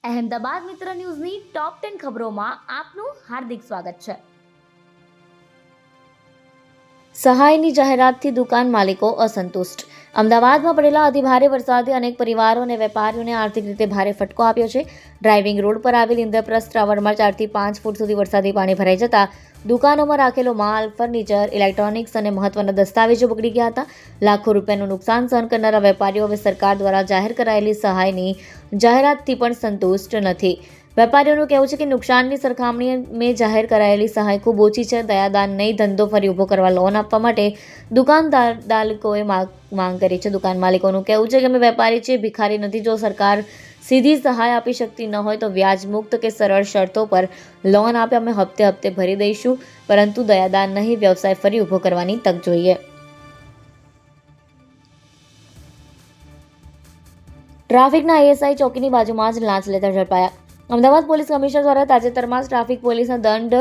અહેમદાબાદ મિત્ર ન્યૂઝની ટોપ 10 ખબરોમાં આપનું હાર્દિક સ્વાગત છે. સહાયની જાહેરાતથી દુકાન માલિકો અસંતુષ્ટ. અમદાવાદમાં પડેલા અતિભારે વરસાદે અનેક પરિવારો અને વેપારીઓને આર્થિક રીતે ભારે ફટકો આપ્યો છે. ડ્રાઇવિંગ રોડ પર આવેલ ઇન્દ્રપ્રસ્થ ટાવરમાં 4 થી 5 ફૂટ સુધી વરસાદી પાણી ભરાઈ જતા દુકાનોમાં રાખેલો માલ, ફર્નિચર, ઇલેક્ટ્રોનિક્સ અને મહત્વના દસ્તાવેજો બગડી ગયા હતા. લાખો રૂપિયાનું નુકસાન સહન કરનારા વેપારીઓ હવે સરકાર દ્વારા જાહેર કરાયેલી સહાયની જાહેરાતથી પણ સંતુષ્ટ નથી. વેપારીઓનું કહેવું છે કે નુકસાનની સરખામણીએ જાહેર કરાયેલી સહાય ખૂબ ઓછી છે. દયાદાન નહીં, ધંધો ફરી ઊભો કરવા લોન આપવા માટે દુકાનદારોએ માંગ કરી છે. દુકાન માલિકોનું કહેવું છે કે અમે વેપારી છીએ, ભિખારી નથી. જો સરકાર સીધી સહાય આપી શકતી ન હોય તો વ્યાજ મુક્ત કે સરળ શરતો પર લોન આપે, અમે હપ્તે હપ્તે ભરી દઈશું, પરંતુ દયાદાન નહીં, વ્યવસાય ફરી ઊભો કરવાની તક જોઈએ. ટ્રાફિકના એએસઆઈ ચોકીની બાજુમાં જ લાંચ લેતા ઝડપાયા. અમદાવાદ પોલીસ કમિશનર દ્વારા તાજેતરમાં જ ટ્રાફિક પોલીસના દંડ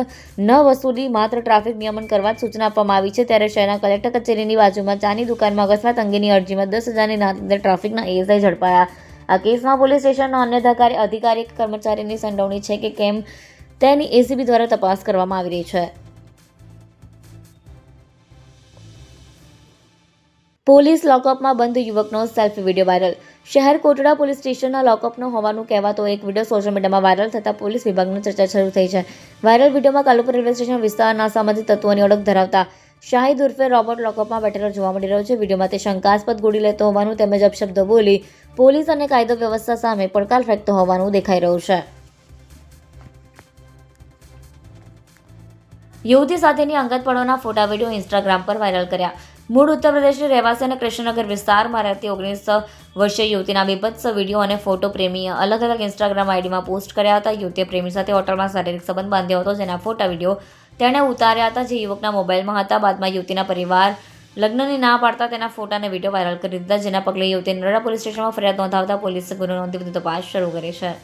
ન વસૂલી માત્ર ટ્રાફિક નિયમન કરવા જ સૂચના આપવામાં આવી છે. ત્યારે શહેરના કલેક્ટર કચેરીની બાજુમાં ચાની દુકાનમાં અકસ્માત અંગેની અરજીમાં 10,000ની નામથી ટ્રાફિકના એએસઆઈ ઝડપાયા. આ કેસમાં પોલીસ સ્ટેશનના અન્ય અધિકારી કે કર્મચારીની સંડોવણી છે કે કેમ તેની એસીબી દ્વારા તપાસ કરવામાં આવી રહી છે. પોલીસ લોકઅપમાં બંધ યુવકનો સેલ્ફી વિડીયો વાયરલ. શહેર કોટડા પોલીસ સ્ટેશનના લોકઅપનો હોવાનું કહેવાતો એક વિડીયો સોશિયલ મીડિયામાં વાયરલ થતાં પોલીસ વિભાગની ચર્ચા શરૂ થઈ છે. વાયરલ વિડીયોમાં કાલુપુર રેલવે સ્ટેશન વિસ્તારના અસામાજિક તત્વોની ઓળખ ધરાવતા શાહિદ ઉર્ફે રોબોટ લોકઅપમાં બેઠેલો જોવા મળી રહ્યો છે. વિડીયોમાં તે શંકાસ્પદ ગોળી લેતો હોવાનું તેમજ અપશબ્દો બોલી પોલીસ અને કાયદો વ્યવસ્થા સામે પડકાર ફેંકતો હોવાનું દેખાઈ રહ્યું છે. યુવતી સાથેની અંગત પળોના ફોટા વિડીયો ઇન્સ્ટાગ્રામ પર વાયરલ કર્યા. મૂળ ઉત્તર પ્રદેશની રહેવાસી અને કૃષ્ણનગર વિસ્તારમાં રહેતી 19 વર્ષીય યુવતીના બીભત્સ વિડીયો અને ફોટો પ્રેમીએ અલગ અલગ ઇન્સ્ટાગ્રામ આઈડીમાં પોસ્ટ કર્યા હતા. યુવતીએ પ્રેમી સાથે હોટલમાં શારીરિક સંબંધ બાંધ્યો હતો, જેના ફોટા વિડીયો તેણે ઉતાર્યા હતા, જે યુવકના મોબાઈલમાં હતા. બાદમાં યુવતીના પરિવાર લગ્નની ના પાડતા તેના ફોટા અને વિડીયો વાયરલ કરી દીધા, જેના પગલે યુવતીએ નર્મદા પોલીસ સ્ટેશનમાં ફરિયાદ નોંધાવતા પોલીસે ગુનો નોંધી વધુ તપાસ શરૂ કરી છે.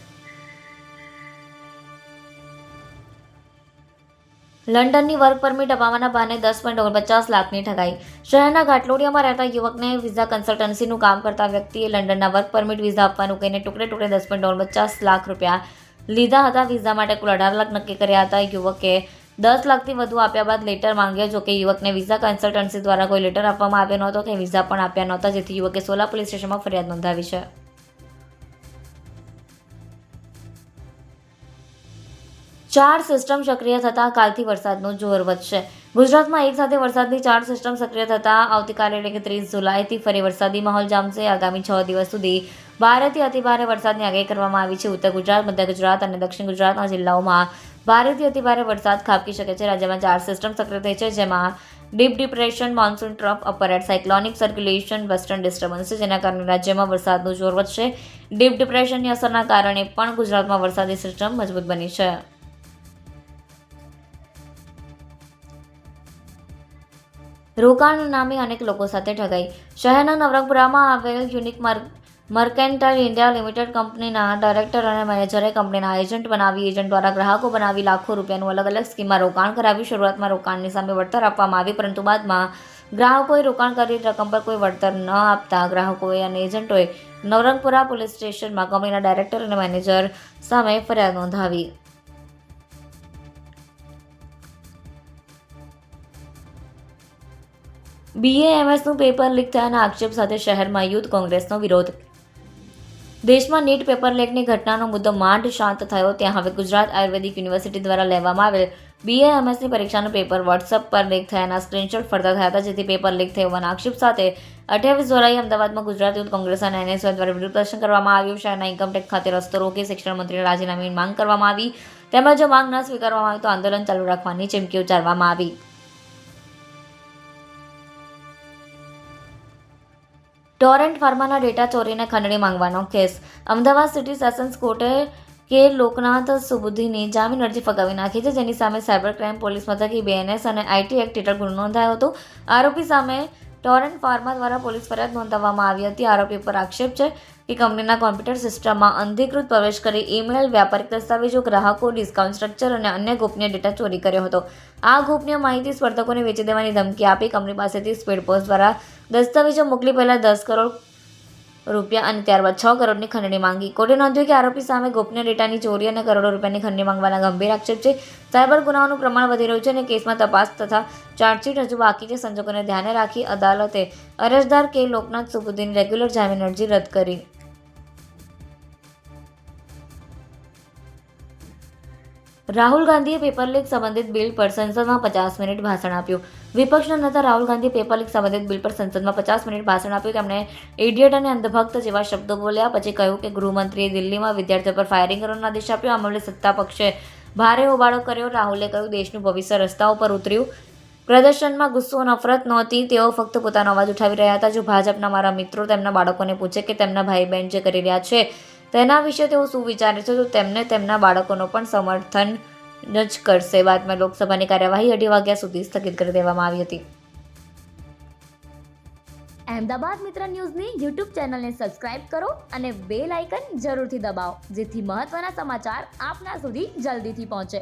લંડનની વર્ક પરમિટ અપાવવાના બહાને 10.49 લાખની ઠગાઈ. શહેરના ઘાટલોડિયામાં રહેતા યુવકને વિઝા કન્સલ્ટન્સીનું કામ કરતા વ્યક્તિએ લંડનના વર્ક પરમિટ વિઝા આપવાનું કહીને ટુકડે 10.49 લાખ રૂપિયા લીધા હતા. વિઝા માટે કુલ 18 લાખ નક્કી કર્યા હતા. યુવકે 10 લાખથી વધુ આપ્યા બાદ લેટર માંગ્યો. જોકે યુવકને વિઝા કન્સલ્ટન્સી દ્વારા કોઈ લેટર આપવામાં આવ્યો નહોતો કે વિઝા પણ આપ્યા નહોતા, જેથી યુવકે સોલા પોલીસ સ્ટેશનમાં ફરિયાદ નોંધાવી છે. ચાર સિસ્ટમ સક્રિય થતાં કાલથી વરસાદનું જોર વધશે. ગુજરાતમાં એક સાથે વરસાદની 4 સિસ્ટમ સક્રિય થતાં આવતીકાલે એટલે કે 30 જુલાઈથી ફરી વરસાદી માહોલ જામશે. આગામી 6 દિવસ સુધી ભારેથી અતિભારે વરસાદની આગાહી કરવામાં આવી છે. ઉત્તર ગુજરાત, મધ્ય ગુજરાત અને દક્ષિણ ગુજરાતના જિલ્લાઓમાં ભારેથી અતિભારે વરસાદ ખાબકી શકે છે. રાજ્યમાં 4 સિસ્ટમ સક્રિય થઈ છે, જેમાં deep depression, monsoon trough, upper air cyclonic circulation, western disturbance છે, જેના કારણે રાજ્યમાં વરસાદનું જોર વધશે. ડીપ ડિપ્રેશનની અસરના કારણે પણ ગુજરાતમાં વરસાદી સિસ્ટમ મજબૂત બની છે. રોકાણ નામે અનેક લોકો સાથે ઠગાઈ. શહેરના નવરંગપુરામાં આવેલ યુનિક મર્કેન્ટાઇલ ઇન્ડિયા લિમિટેડ કંપનીના ડાયરેક્ટર અને મેનેજરે કંપનીના એજન્ટ દ્વારા ગ્રાહકો બનાવી લાખો રૂપિયાનું અલગ અલગ સ્કીમમાં રોકાણ કરાવ્યું. શરૂઆતમાં રોકાણની સામે વળતર આપવામાં આવી, પરંતુ બાદમાં ગ્રાહકોએ રોકાણ કરેલી રકમ પર કોઈ વળતર ન આપતા ગ્રાહકોએ અને એજન્ટોએ નવરંગપુરા પોલીસ સ્ટેશનમાં કંપનીના ડાયરેક્ટર અને મેનેજર સામે ફરિયાદ નોંધાવી. BAMSનું પેપર લીક થયાના આક્ષેપ સાથે શહેરમાં યુથ કોંગ્રેસનો વિરોધ. દેશમાં નીટ પેપર લીકની ઘટનાનો મુદ્દો માંડ શાંત થયો, ત્યાં હવે ગુજરાત આયુર્વેદિક યુનિવર્સિટી દ્વારા લેવામાં આવેલ BAMSની પરીક્ષાનું પેપર વોટ્સએપ પર લીક થયાના સ્ક્રીનશોટ ફરતા થયા હતા, જેથી પેપર લીક થયો હોવાના આક્ષેપ સાથે 28 જુલાઈએ અમદાવાદમાં ગુજરાત યુથ કોંગ્રેસ અને NSY દ્વારા વિરોધ પ્રદર્શન કરવામાં આવ્યું. શહેરના ઇન્કમટેક્સ ખાતે રસ્તો રોકી શિક્ષણ મંત્રીના રાજીનામાની માંગ કરવામાં આવી, તેમજ જો માંગ ન સ્વીકારવામાં આવે તો આંદોલન ચાલુ રાખવાની ચીમકી ઉચ્ચારવામાં આવી. ટોરેન્ટ ફાર્માના ડેટા ચોરીને ખંડણી માંગવાનો કેસ. અમદાવાદ સિટી સેશન્સ કોર્ટે કે લોકનાથ સુબુદ્ધીની જામીન અરજી ફગાવી નાખી છે, જેની સામે સાયબર ક્રાઇમ પોલીસ મથકે BNS અને IT એક્ટ હેઠળ ગુનો નોંધાયો હતો. આરોપી સામે ટોરેન્ટ ફાર્મા દ્વારા પોલીસ ફરિયાદ નોંધાવવામાં આવી હતી. આરોપી પર આક્ષેપ છે કે કંપનીના કોમ્પ્યુટર સિસ્ટમમાં અનધિકૃત પ્રવેશ કરી ઈમેલ, વ્યાપારિક દસ્તાવેજો, ગ્રાહકો, ડિસ્કાઉન્ટ સ્ટ્રક્ચર અને અન્ય ગોપનીય ડેટા ચોરી કર્યો હતો. આ ગોપનીય માહિતી સ્પર્ધકોને વેચી દેવાની ધમકી આપી કંપની પાસેથી સ્પીડ પોસ્ટ દ્વારા દસ્તાવેજો મોકલી પહેલા 10 કરોડ રૂપિયા અને ત્યારબાદ 6 કરોડની ખંડણી માંગી. કોર્ટે નોંધ્યું કે આરોપી સામે ગોપનીય ડેટાની ચોરી અને કરોડો રૂપિયાની ખંડણી માંગવાના ગંભીર આક્ષેપ છે. સાયબર ગુનાઓનું પ્રમાણ વધી રહ્યું છે અને કેસમાં તપાસ તથા ચાર્જશીટ હજુ બાકી છે. સંજોગોને ધ્યાને રાખી અદાલતે અરજદાર કે લોકનાથ સુબુદ્દીની રેગ્યુલર જામીન અરજી રદ કરી. રાહુલ ગાંધીએ પેપર લીક સંબંધિત બિલ પર સંસદમાં 50 મિનિટ ભાષણ આપ્યું. વિપક્ષના નેતા રાહુલ ગાંધીએ પેપર લીક સંબંધિત બિલ પર સંસદમાં 50 મિનિટ ભાષણ આપ્યું. તેમણે ઇડિયટ અને અંધભક્ત જેવા શબ્દો બોલ્યા. પછી કહ્યું કે ગૃહમંત્રીએ દિલ્હીમાં વિદ્યાર્થીઓ પર ફાયરિંગ કરવાનો આદેશ આપ્યો. આ મામલે સત્તા પક્ષે ભારે હોબાળો કર્યો. રાહુલે કહ્યું, દેશનું ભવિષ્ય રસ્તાઓ પર ઉતર્યું. પ્રદર્શનમાં ગુસ્સો નફરત નહોતી. તેઓ ફક્ત પોતાનો અવાજ ઉઠાવી રહ્યા હતા. જો ભાજપના મારા મિત્રો તેમના બાળકોને પૂછે કે તેમના ભાઈ બહેન જે કરી રહ્યા છે તેના વિશે તેઓ શું વિચારે છે, તો તેમને તેમના બાળકોનો પણ સમર્થન જ કરશે. બાદમાં લોકસભાની કાર્યવાહી 2:30 વાગ્યા સુધી સ્થગિત કરી દેવામાં આવી હતી. અહેમદાબાદ મિત્ર ન્યૂઝની યુટ્યુબ ચેનલને સબસ્ક્રાઇબ કરો અને બેલ આઇકન જરૂરથી દબાવો, જેથી મહત્ત્વના સમાચાર આપના સુધી જલ્દીથી પહોંચે.